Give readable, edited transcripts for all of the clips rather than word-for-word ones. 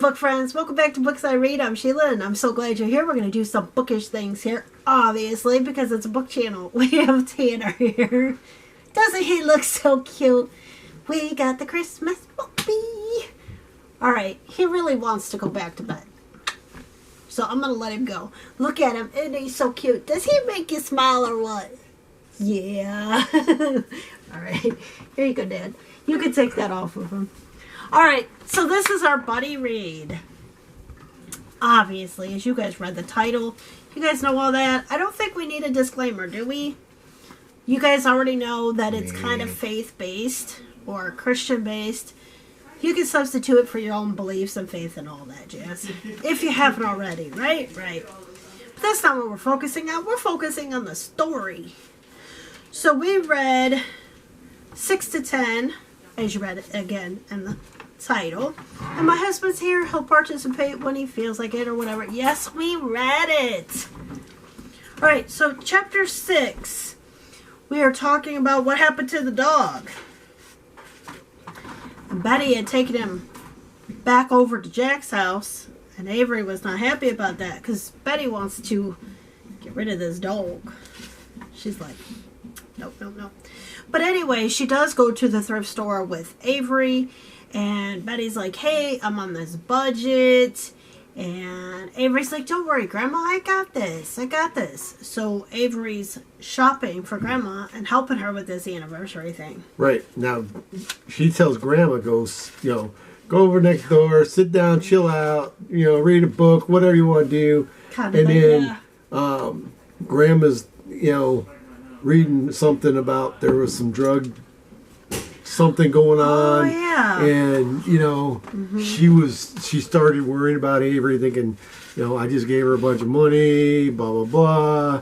book friends. Welcome back to Books I Read. I'm Sheila, and I'm so glad you're here. We're going to do some bookish things here, obviously, because it's a book channel. We have Tanner here. Doesn't he look so cute? We got the Christmas puppy. Alright, he really wants to go back to bed. So I'm going to let him go. Look at him. Isn't he so cute? Does he make you smile or what? Yeah. Alright, here you go, Dad. You can take that off of him. Alright, so this is our buddy read. Obviously, as you guys read the title, you guys know all that. I don't think we need a disclaimer, do we? You guys already know that it's kind of faith-based or Christian-based. You can substitute it for your own beliefs and faith and all that jazz. If you haven't already, right? Right. But that's not what we're focusing on. We're focusing on the story. So we read 6 to 10, as you read it again in the title. And my husband's here. He'll participate when he feels like it or whatever. Yes, we read it. Alright, so chapter 6. We are talking about what happened to the dog. And Betty had taken him back over to Jack's house. And Avery was not happy about that because Betty wants to get rid of this dog. She's like, nope, nope, nope. But anyway, she does go to the thrift store with Avery. And Betty's like, hey, I'm on this budget. And Avery's like, don't worry, Grandma, I got this. I got this. So Avery's shopping for Grandma and helping her with this anniversary thing. Right. Now, she tells Grandma, goes, go over next door, sit down, chill out, read a book, whatever you want to do. Grandma's, reading something about there was some drug something going on. Oh, yeah. And, she started worrying about Avery, thinking, I just gave her a bunch of money, blah, blah, blah,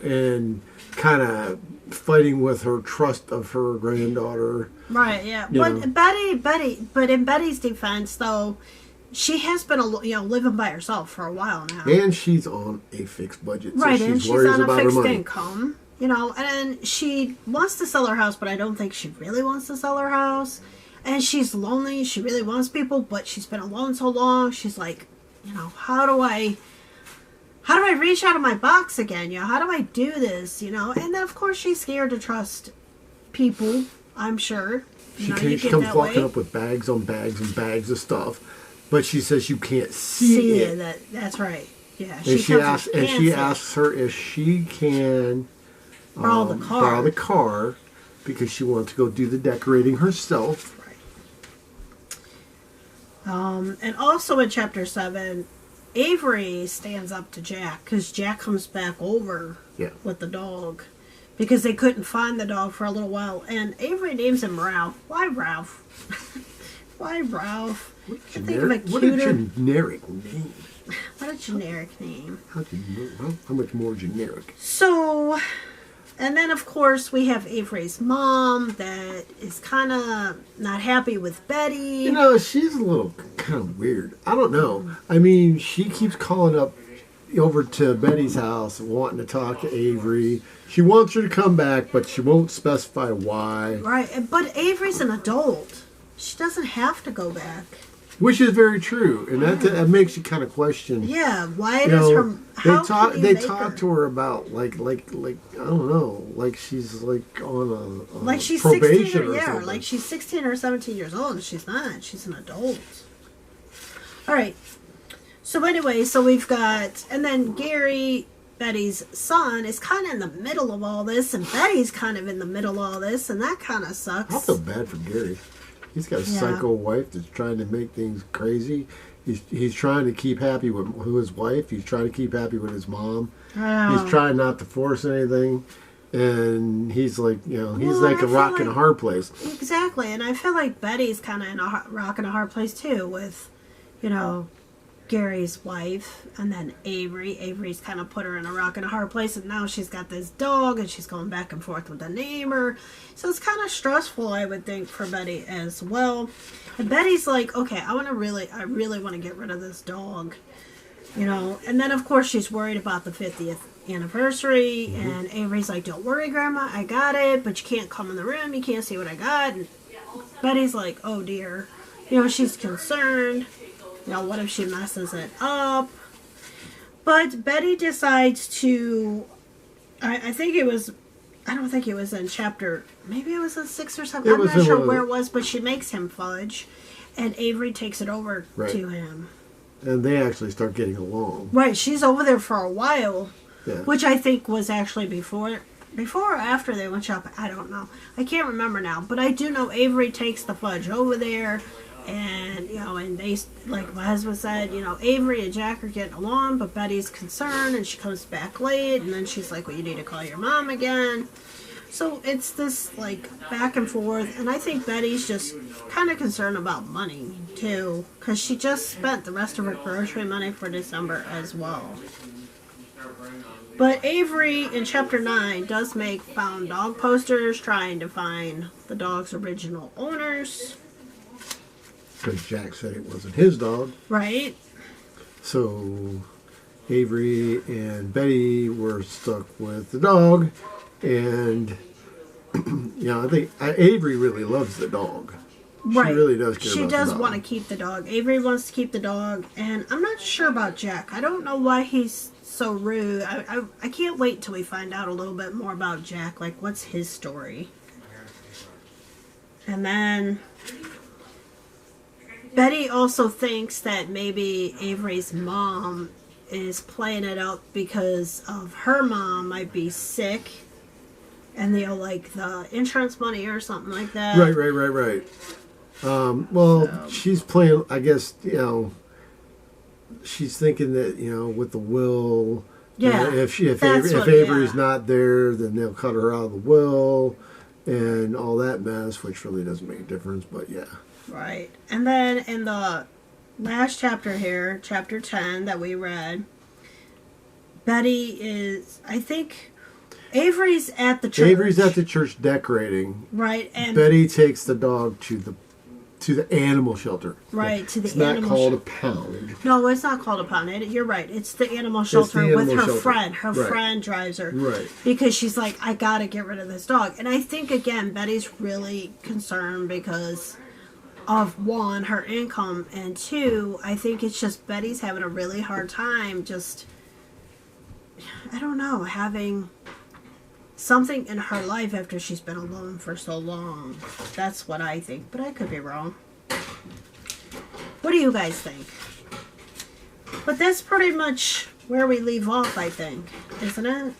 and kind of fighting with her trust of her granddaughter. Right, yeah. But in Betty's defense, though, she has been, living by herself for a while now. And she's on a fixed budget. Right, so and she's on a fixed income. And she wants to sell her house, but I don't think she really wants to sell her house. And she's lonely. She really wants people, but she's been alone so long. She's like, how do I reach out of my box again? How do I do this? And then, of course, she's scared to trust people, I'm sure. She comes walking up with bags on bags and bags of stuff. But she says you can't see it. That's right. Yeah. And she asks her if she can borrow the car because she wants to go do the decorating herself. Right. And also in chapter 7, Avery stands up to Jack because Jack comes back over with the dog because they couldn't find the dog for a little while. And Avery names him Ralph. Why Ralph? Why Ralph? What a generic name. What a generic name. How much more generic? So, and then of course we have Avery's mom that is kind of not happy with Betty. She's a little kind of weird. I don't know. I mean, she keeps calling up over to Betty's house wanting to talk to Avery. She wants her to come back, but she won't specify why. Right, but Avery's an adult. She doesn't have to go back. Which is very true, and that makes you kind of question. Yeah, why does her? They talk to her about like I don't know, like she's like on a like she's probation 16 or something. like she's 16 or 17 years old. She's not. She's an adult. All right. So anyway, we've got, and then Gary, Betty's son, is kind of in the middle of all this, and Betty's kind of in the middle of all this, and that kind of sucks. I feel bad for Gary. He's got a psycho wife that's trying to make things crazy. He's trying to keep happy with his wife. He's trying to keep happy with his mom. He's trying not to force anything. And he's like, he's like a rock in a hard place. Exactly. And I feel like Betty's kind of in a rock in a hard place too with, Gary's wife, and then Avery. Avery's kind of put her in a rock and a hard place, and now she's got this dog, and she's going back and forth with the neighbor. So it's kind of stressful, I would think, for Betty as well. And Betty's like, okay, I really want to get rid of this dog, And then, of course, she's worried about the 50th anniversary, and Avery's like, don't worry, Grandma, I got it, but you can't come in the room, you can't see what I got. And Betty's like, oh dear. she's concerned. What if she messes it up? But Betty decides to, I don't think it was in chapter, maybe it was in 6 or something. I'm not sure where it was, but she makes him fudge, and Avery takes it over to him. And they actually start getting along. Right, she's over there for a while, which I think was actually before or after they went shopping. I don't know. I can't remember now, but I do know Avery takes the fudge over there. And, and they, like my husband said, Avery and Jack are getting along, but Betty's concerned, and she comes back late, and then she's like, well, you need to call your mom again. So it's this, like, back and forth, and I think Betty's just kind of concerned about money, too, because she just spent the rest of her grocery money for December as well. But Avery, in Chapter 9, does make found dog posters, trying to find the dog's original owners. Because Jack said it wasn't his dog. Right. So Avery and Betty were stuck with the dog. And, I think Avery really loves the dog. Right. She really does care about the dog. She does want to keep the dog. Avery wants to keep the dog. And I'm not sure about Jack. I don't know why he's so rude. I can't wait till we find out a little bit more about Jack. Like, what's his story? And then Betty also thinks that maybe Avery's mom is playing it out because of her mom might be sick, and they'll like the insurance money or something like that. Right. She's playing, I guess, she's thinking that, with the will, if Avery's not there, then they'll cut her out of the will and all that mess, which really doesn't make a difference, but yeah. Right. And then in the last chapter here, chapter 10 that we read, Betty is, I think, Avery's at the church. Avery's at the church decorating. Right. And Betty takes the dog to the animal shelter. Right, to the it's animal not called a pound. No, it's not called a pound. You're right. It's the animal shelter with her friend. Her friend drives her. Right. Because she's like, I got to get rid of this dog. And I think, again, Betty's really concerned because of, one, her income, and two, I think it's just Betty's having a really hard time just, I don't know, having something in her life after she's been alone for so long. That's what I think, but I could be wrong. What do you guys think? But that's pretty much where we leave off, I think, isn't it?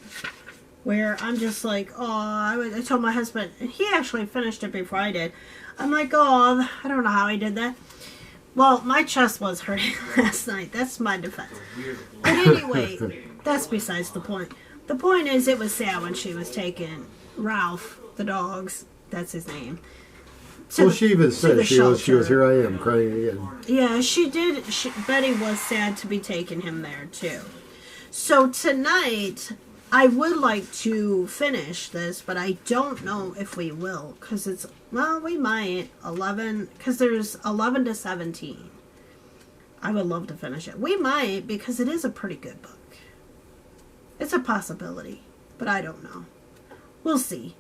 Where I'm just like, oh, I told my husband, and he actually finished it before I did. I'm like, oh, I don't know how he did that. Well, my chest was hurting last night. That's my defense. But anyway, that's besides the point. The point is, it was sad when she was taking Ralph, the dog's, that's his name. She even said, she was, here I am, crying again. Yeah, she did. Betty was sad to be taking him there, too. So tonight, I would like to finish this, but I don't know if we will, because it's, well, we might, 11, because there's 11 to 17. I would love to finish it. We might, because it is a pretty good book. It's a possibility, but I don't know. We'll see.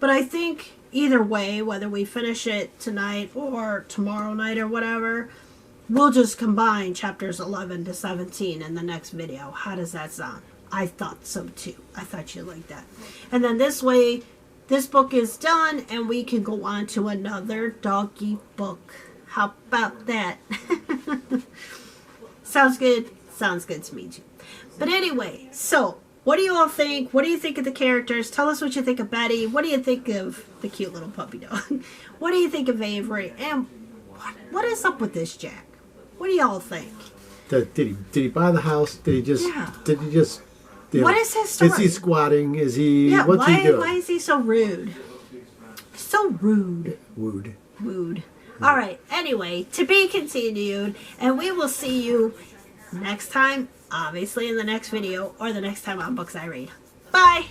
But I think either way, whether we finish it tonight or tomorrow night or whatever, we'll just combine chapters 11 to 17 in the next video. How does that sound? I thought so too. I thought you'd like that. And then this way, this book is done and we can go on to another doggy book. How about that? Sounds good? Sounds good to me too. But anyway, so what do you all think? What do you think of the characters? Tell us what you think of Betty. What do you think of the cute little puppy dog? What do you think of Avery? And what is up with this Jack? What do y'all think? Did he buy the house? Did he just? What is his story? Is he squatting? Is he? Yeah. What's he doing? Why is he so rude? So rude. Wooed. All right. Anyway, to be continued, and we will see you next time. Obviously in the next video or the next time on Books I Read. Bye!